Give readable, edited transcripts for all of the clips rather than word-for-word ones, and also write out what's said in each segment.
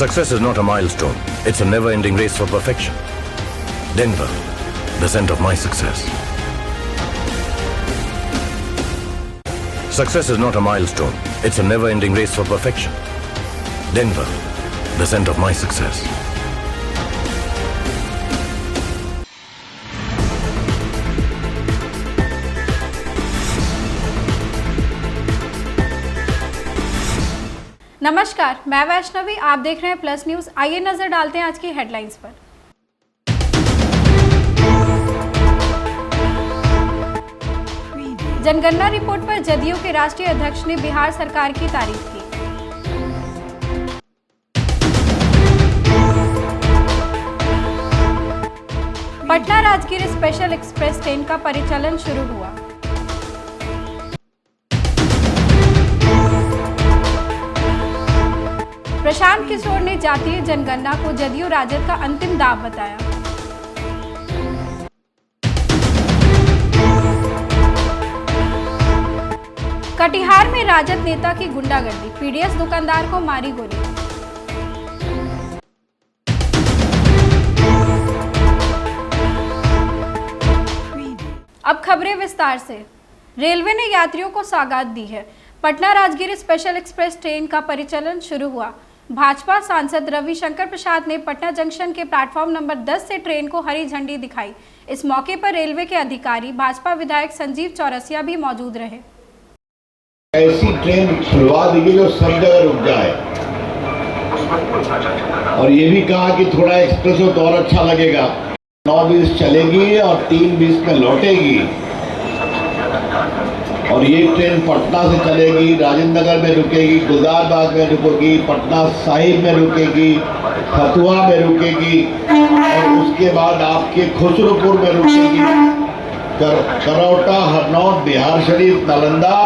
Success is not a milestone. It's a never-ending race for perfection. Denver, the scent of my success. Success is not a milestone. It's a never-ending race for perfection. Denver, the scent of my success. नमस्कार, मैं वैष्णवी, आप देख रहे हैं plus news. आइए नजर डालते हैं आज की हेडलाइंस पर। जनगणना रिपोर्ट पर जदयू के राष्ट्रीय अध्यक्ष ने बिहार सरकार की तारीफ की। Patna Rajgir special express train का परिचालन शुरू हुआ। प्रशांत किशोर ने जातीय जनगणना को जदयू राजद का अंतिम दाव बताया। कटिहार में राजद नेता की गुंडागर्दी, पीडीएस दुकानदार को मारी गोली। अब खबरें विस्तार से। रेलवे ने यात्रियों को सौगात दी है। Patna Rajgir special express train का परिचालन शुरू हुआ। भाजपा सांसद रविशंकर प्रसाद ने पटना जंक्शन के प्लेटफॉर्म नंबर 10 से ट्रेन को हरी झंडी दिखाई। इस मौके पर रेलवे के अधिकारी, भाजपा विधायक संजीव चौरसिया भी मौजूद रहे। ऐसी ट्रेन खुलवा दीजिए जो सब जगह रुक जाए, और ये भी कहा कि थोड़ा एक्सप्रेस हो तो और अच्छा लगेगा। 9:20 चलेगी और 3:20 में लौटेगी, और ये ट्रेन पटना से चलेगी, राजेंद्र नगर में रुकेगी, गुलदारबाग में रुकेगी, पटना साहिब में रुकेगी, फतुहा में रुकेगी, और उसके बाद आपके खुसरूपुर में रुकेगी, करौटा, हरनौत, बिहार शरीफ, नालंदा।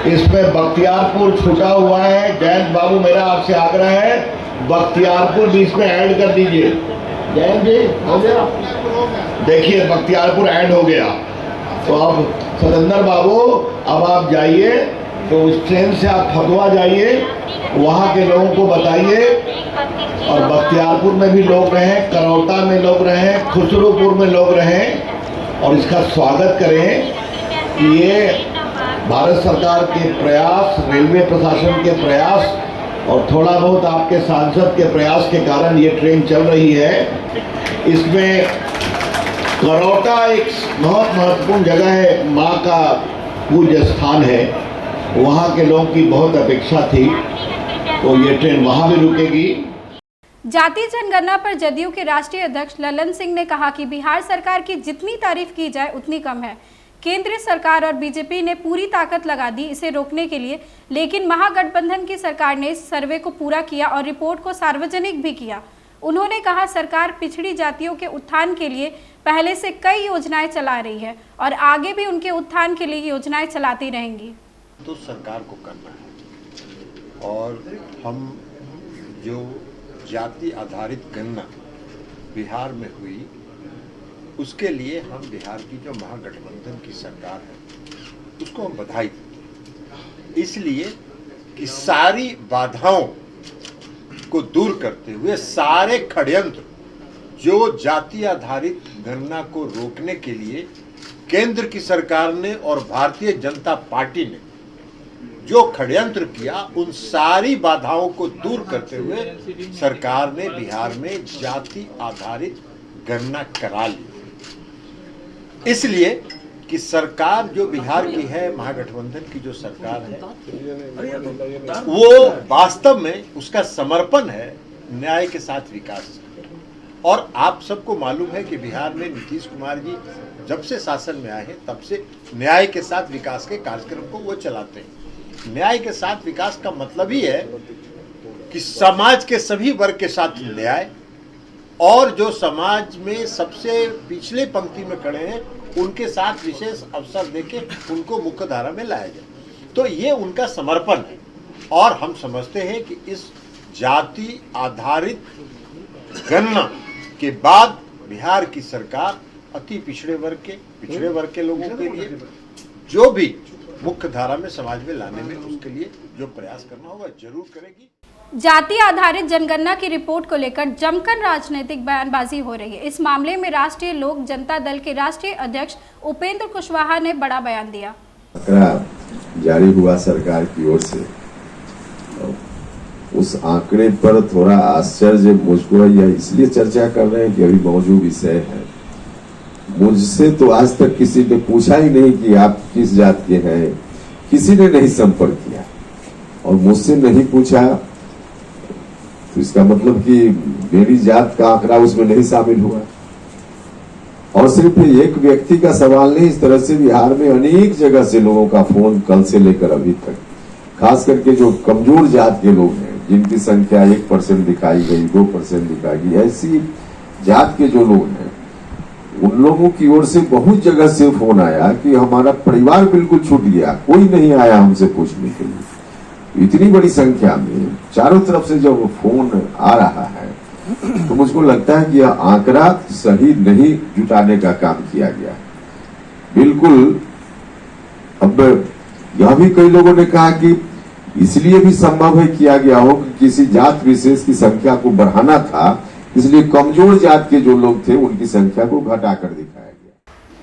इसमें बख्तियारपुर छूटा हुआ है। जयंत बाबू, मेरा आपसे आग्रह है, बख्तियारपुर भी इसमें ऐड कर दीजिए। जयंत जी, हो गया? देखिए, बख्तियारपुर ऐड हो गया। तो अब सतेंद्र बाबू, अब आप जाइए, तो उस ट्रेन से आप फतुहा जाइए, वहाँ के लोगों को बताइए, और बख्तियारपुर में भी लोग रहें, करौटा में लोग रहें, खुसरूपुर में लोग रहें, और इसका स्वागत करें कि ये भारत सरकार के प्रयास, रेलवे प्रशासन के प्रयास और थोड़ा बहुत आपके सांसद के प्रयास के कारण ये ट्रेन चल रही है। इसमें करौटा एक बहुत महत्वपूर्ण जगह है, माँ का पूज्य स्थान है, वहाँ के लोगों की बहुत अपेक्षा थी, तो ये ट्रेन वहाँ भी रुकेगी। जातीय जनगणना पर जदयू के राष्ट्रीय अध्यक्ष ललन सिंह ने कहा कि बिहार सरकार की जितनी तारीफ की जाए उतनी कम है। केंद्र सरकार और बीजेपी ने पूरी ताकत लगा दी इसे रोकने के लिए, लेकिन महागठबंधन की सरकार ने इस सर्वे को पूरा किया और रिपोर्ट को सार्वजनिक भी किया। उन्होंने कहा, सरकार पिछड़ी जातियों के उत्थान के लिए पहले से कई योजनाएं चला रही है और आगे भी उनके उत्थान के लिए योजनाएं चलाती रहेंगी। तो सरकार को करना है, और हम जो जाति आधारित गणना बिहार में हुई, उसके लिए हम बिहार की जो महागठबंधन की सरकार है उसको हम बधाई देते, इसलिए कि सारी बाधाओं को दूर करते हुए सारे षड्यंत्र जो जाति आधारित गणना को रोकने के लिए केंद्र की सरकार ने और भारतीय जनता पार्टी ने जो षड्यंत्र किया, उन सारी बाधाओं को दूर करते हुए सरकार ने बिहार में जाति आधारित गणना करा ली। इसलिए कि सरकार जो बिहार की है, महागठबंधन की जो सरकार है, वो वास्तव में उसका समर्पण है न्याय के साथ विकास। और आप सबको मालूम है कि बिहार में नीतीश कुमार जी जब से शासन में आए हैं, तब से न्याय के साथ विकास के कार्यक्रम को वो चलाते हैं। न्याय के साथ विकास का मतलब ही है कि समाज के सभी वर्ग के साथ न्याय, और जो समाज में सबसे पिछले पंक्ति में खड़े हैं उनके साथ विशेष अवसर देके उनको मुख्य धारा में लाया जाए। तो ये उनका समर्पण है, और हम समझते हैं कि इस जाति आधारित गणना के बाद बिहार की सरकार अति पिछड़े वर्ग के लोगों के लिए जो भी मुख्य धारा में समाज में लाने में उसके लिए जो प्रयास करना होगा जरूर करेगी। जाति आधारित जनगणना की रिपोर्ट को लेकर जमकर राजनीतिक बयानबाजी हो रही है। इस मामले में राष्ट्रीय लोक जनता दल के राष्ट्रीय अध्यक्ष उपेंद्र कुशवाहा ने बड़ा बयान दिया। आंकड़ा जारी हुआ सरकार की ओर से, उस आंकड़े पर थोड़ा आश्चर्य मुझको है। यह इसलिए चर्चा कर रहे हैं कि अभी मौजूद विषय है। मुझसे तो आज तक किसी ने पूछा ही नहीं कि आप किस जात के हैं, किसी ने नहीं संपर्क किया और मुझसे नहीं पूछा, तो इसका मतलब कि मेरी जात का आंकड़ा उसमें नहीं शामिल हुआ। और सिर्फ एक व्यक्ति का सवाल नहीं, इस तरह से बिहार में अनेक जगह से लोगों का फोन कल से लेकर अभी तक, खास करके जो कमजोर जात के लोग हैं, जिनकी संख्या 1% दिखाई गई, 2% दिखाई गई, ऐसी जात के जो लोग हैं, उन लोगों की ओर से बहुत जगह से फोन आया कि हमारा परिवार बिल्कुल छूट गया, कोई नहीं आया हमसे पूछने के लिए। इतनी बड़ी संख्या में चारों तरफ से जब फोन आ रहा है तो मुझको लगता है कि यह आंकड़ा सही नहीं जुटाने का काम किया गया। बिल्कुल। अब यह भी कई लोगों ने कहा कि इसलिए भी संभव है किया गया हो कि किसी जात विशेष की संख्या को बढ़ाना था, इसलिए कमजोर जात के जो लोग थे उनकी संख्या को घटाकर दिखाया गया।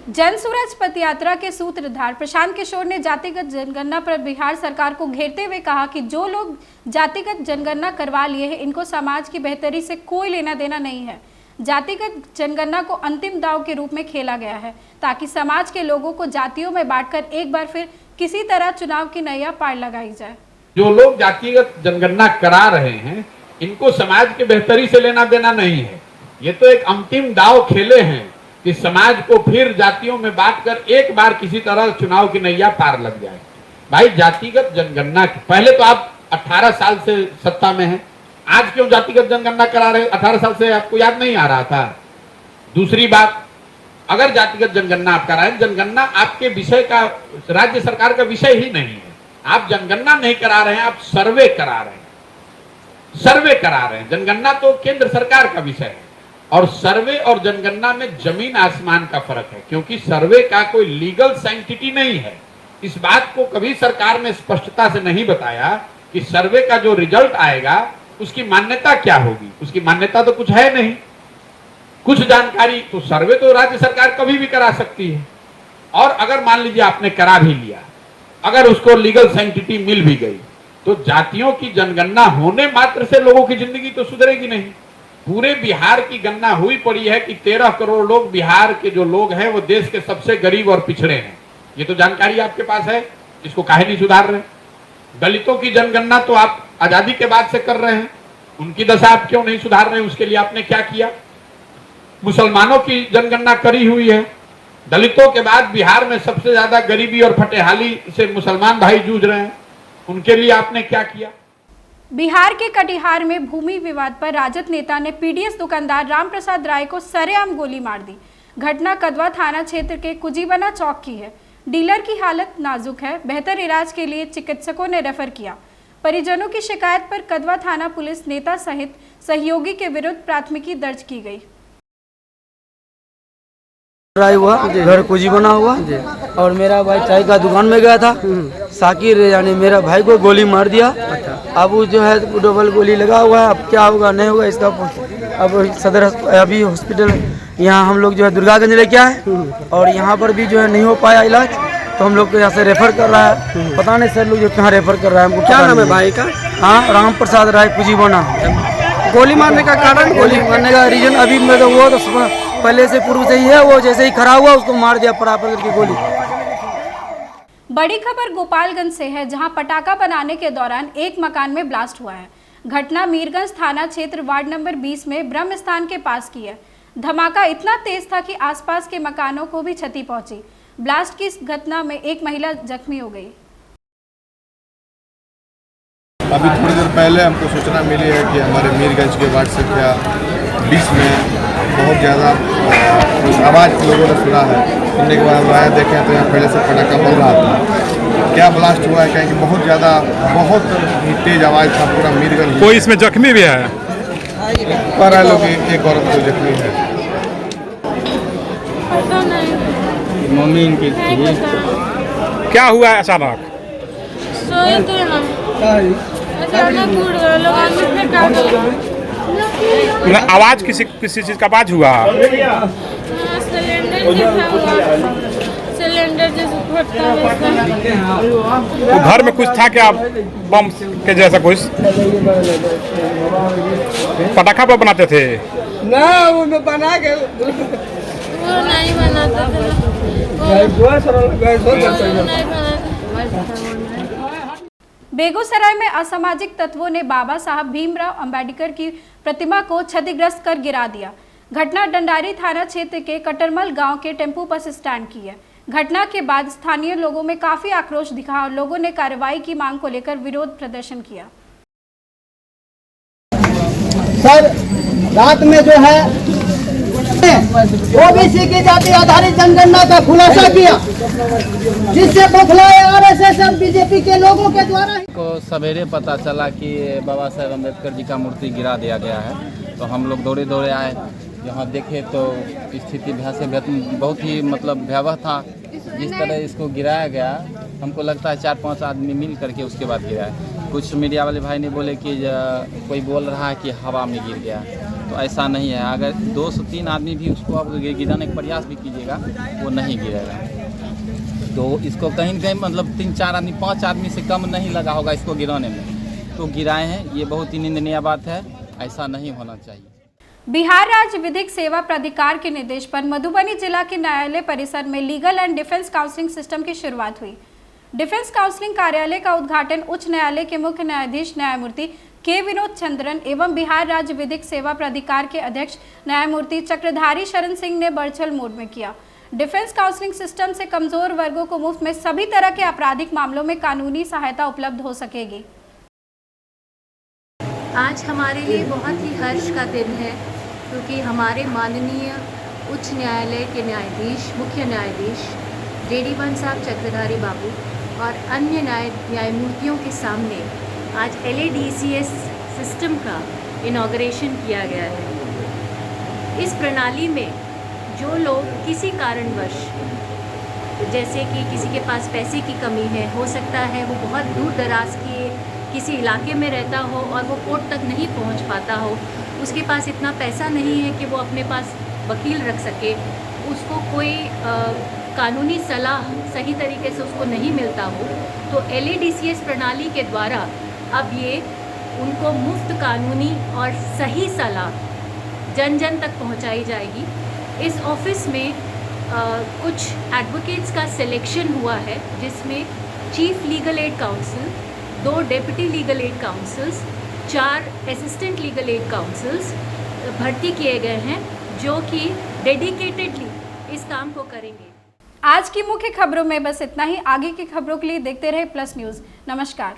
जन सूरज पथ यात्रा के सूत्रधार प्रशांत किशोर ने जातिगत जनगणना पर बिहार सरकार को घेरते हुए कहा कि जो लोग जातिगत जनगणना करवा लिए हैं, इनको समाज की बेहतरी से कोई लेना देना नहीं है। जातिगत जनगणना को अंतिम दांव के रूप में खेला गया है ताकि समाज के लोगों को जातियों में बांटकर एक बार फिर किसी तरह चुनाव की नैया पार लगाई जाए। जो लोग जातिगत जनगणना करा रहे हैं, इनको समाज की बेहतरी से लेना देना नहीं है। ये तो एक अंतिम दांव खेले हैं कि समाज को फिर जातियों में बांटकर एक बार किसी तरह चुनाव की नैया पार लग जाए। भाई, जातिगत जनगणना पहले तो आप 18 साल से सत्ता में हैं, आज क्यों जातिगत जनगणना करा रहे? 18 साल से आपको याद नहीं आ रहा था? दूसरी बात, अगर जातिगत जनगणना आप करा रहे, जनगणना आपके विषय का, राज्य सरकार का विषय ही नहीं है। आप जनगणना नहीं करा रहे हैं, आप सर्वे करा रहे हैं। सर्वे करा रहे हैं। जनगणना तो केंद्र सरकार का विषय है और सर्वे और जनगणना में जमीन आसमान का फर्क है, क्योंकि सर्वे का कोई लीगल साइंटिटी नहीं है। इस बात को कभी सरकार ने स्पष्टता से नहीं बताया कि सर्वे का जो रिजल्ट आएगा उसकी मान्यता क्या होगी। उसकी मान्यता तो कुछ है नहीं। कुछ जानकारी तो सर्वे तो राज्य सरकार कभी भी करा सकती है, और अगर मान लीजिए आपने करा भी लिया, अगर उसको लीगल साइंटिटी मिल भी गई, तो जातियों की जनगणना होने मात्र से लोगों की जिंदगी तो सुधरेगी नहीं। पूरे बिहार की गणना हुई पड़ी है कि 13 करोड़ लोग, बिहार के जो लोग हैं वो देश के सबसे गरीब और पिछड़े हैं। ये तो जानकारी आपके पास है, इसको काहे नहीं सुधार रहे? दलितों की जनगणना तो आप आजादी के बाद से कर रहे हैं, उनकी दशा आप क्यों नहीं सुधार रहे? उसके लिए आपने क्या किया? मुसलमानों की जनगणना करी हुई है, दलितों के बाद बिहार में सबसे ज्यादा गरीबी और फटेहाली से मुसलमान भाई जूझ रहे हैं, उनके लिए आपने क्या किया? बिहार के कटिहार में भूमि विवाद पर राजद नेता ने पीडीएस दुकानदार रामप्रसाद राय को सरेआम गोली मार दी। घटना कदवा थाना क्षेत्र के कुजीबना चौक की है। डीलर की हालत नाजुक है, बेहतर इलाज के लिए चिकित्सकों ने रेफर किया। परिजनों की शिकायत पर कदवा थाना पुलिस नेता सहित सहयोगी के विरुद्ध प्राथमिकी दर्ज की गई। हुआ घर कुजी बना हुआ और मेरा भाई चाय का दुकान में गया था, साकिर यानी मेरा भाई को गोली मार दिया। अब वो जो है डबल गोली लगा हुआ है, अब क्या होगा नहीं होगा इसका अब सदर अभी हॉस्पिटल यहाँ हम लोग जो है दुर्गागंज लेके आए और यहाँ पर भी जो है नहीं हो पाया इलाज, तो हम लोग को यहाँ से रेफर कर रहा है। पता नहीं सर लोग जो कहाँ रेफर कर रहा है, हमको क्या नाम है भाई का? हाँ, राम प्रसाद राय कुजी बना। गोली मारने का कारण, गोली मारने का रीजन अभी मतलब वो तो पहले से पूर्व से ही है, वो जैसे ही खड़ा हुआ उसको मार दिया परापर करके गोली। बड़ी खबर गोपालगंज से है, जहां पटाखा बनाने के दौरान एक मकान में ब्लास्ट हुआ है। घटना मीरगंज थाना क्षेत्र वार्ड नंबर 20 में ब्रह्म स्थान के पास की है। धमाका इतना तेज था कि आसपास के मकानों को भी क्षति पहुंची। ब्लास्ट की इस घटना में एक महिला जख्मी हो गई। अभी थोड़ी देर पहले हमको सूचना मिली है कि हमारे मीरगंज के वार्ड संख्या 20 में बहुत ज़्यादा आवाज़ लोगों ने सुना है। सुनने के बाद हम आए देखें तो यहाँ पहले से पटाखा बज रहा था। क्या ब्लास्ट हुआ है कहें कि बहुत ज़्यादा बहुत तेज़ आवाज़ था पूरा मीरगंज। कोई इसमें जख्मी भी है? पर लोग एक औरत को जख्मी है। मम्मी इनकी क्या हुआ है अचानक? सोए थे हम, आवाज किसी चीज का आवाज हुआ? सिलेंडर जैसे फटता है। तो घर में कुछ था क्या, बम के जैसा कुछ? पटाखा पर बनाते थे ना, वो बना के वो नहीं बनाता था। बेगूसराय में असामाजिक तत्वों ने बाबा साहब भीमराव अंबेडकर की प्रतिमा को क्षतिग्रस्त कर गिरा दिया। घटना डंडारी थाना क्षेत्र के कटरमल गांव के टेम्पू बस स्टैंड की है। घटना के बाद स्थानीय लोगों में काफी आक्रोश दिखा और लोगों ने कार्रवाई की मांग को लेकर विरोध प्रदर्शन किया। सर, रात में जो है ओबीसी की जाति आधारित जनगणना का खुलासा किया, जिससे बौखलाए आरएसएस और बीजेपी के लोगों के द्वारा को सवेरे पता चला कि बाबा साहेब अम्बेडकर जी का मूर्ति गिरा दिया गया है, तो हम लोग दौड़े दौड़े आए। यहाँ देखे तो स्थिति बहुत ही मतलब भयावह था। जिस तरह इसको गिराया गया, हमको लगता है 4-5 आदमी मिल करके उसके बाद गिरा है। कुछ मीडिया वाले भाई ने बोले कि कोई बोल रहा है कि हवा में गिर गया, तो ऐसा नहीं है। अगर 2 से 3 आदमी भी उसको अब गिराने का प्रयास भी कीजिएगा, वो नहीं गिरेगा। तो इसको कहीं न कहीं मतलब 3-4 आदमी 5 आदमी से कम नहीं लगा होगा इसको गिराने में, तो गिराए हैं। ये बहुत ही निंदनीय बात है, ऐसा नहीं होना चाहिए। बिहार राज्य विधिक सेवा प्राधिकार के निर्देश पर मधुबनी जिला के न्यायालय परिसर में legal and defence counselling system की शुरुआत हुई। डिफेंस काउंसलिंग कार्यालय का उद्घाटन उच्च न्यायालय के मुख्य न्यायाधीश न्यायमूर्ति के विनोद चंद्रन एवं बिहार राज्य विधिक सेवा प्राधिकार के अध्यक्ष न्यायमूर्ति चक्रधारी शरण सिंह ने वर्चुअल मोड में किया। डिफेंस काउंसलिंग सिस्टम से कमजोर वर्गों को मुफ्त में सभी तरह के आपराधिक मामलों में कानूनी सहायता उपलब्ध हो सकेगी। आज हमारे लिए बहुत ही हर्ष का दिन है, क्योंकि हमारे माननीय उच्च न्यायालय के न्यायाधीश मुख्य न्यायाधीश JD बन साहब चक्रधारी बाबू और अन्य न्यायमूर्तियों के सामने आज LADCS सिस्टम का इनॉग्रेशन किया गया है। इस प्रणाली में जो लोग किसी कारणवश, जैसे कि किसी के पास पैसे की कमी है, हो सकता है वो बहुत दूर दराज के किसी इलाके में रहता हो और वो कोर्ट तक नहीं पहुंच पाता हो, उसके पास इतना पैसा नहीं है कि वो अपने पास वकील रख सके, उसको कोई कानूनी सलाह सही तरीके से उसको नहीं मिलता हो, तो LADCS प्रणाली के द्वारा अब ये उनको मुफ्त कानूनी और सही सलाह जन जन तक पहुंचाई जाएगी। इस ऑफिस में कुछ एडवोकेट्स का सिलेक्शन हुआ है, जिसमें chief legal aid council, 2 deputy legal aid councils, 4 assistant legal aid councils भर्ती किए गए हैं, जो कि डेडिकेटेडली इस काम को करेंगे। आज की मुख्य खबरों में बस इतना ही। आगे की खबरों के लिए देखते रहे प्लस न्यूज़। नमस्कार।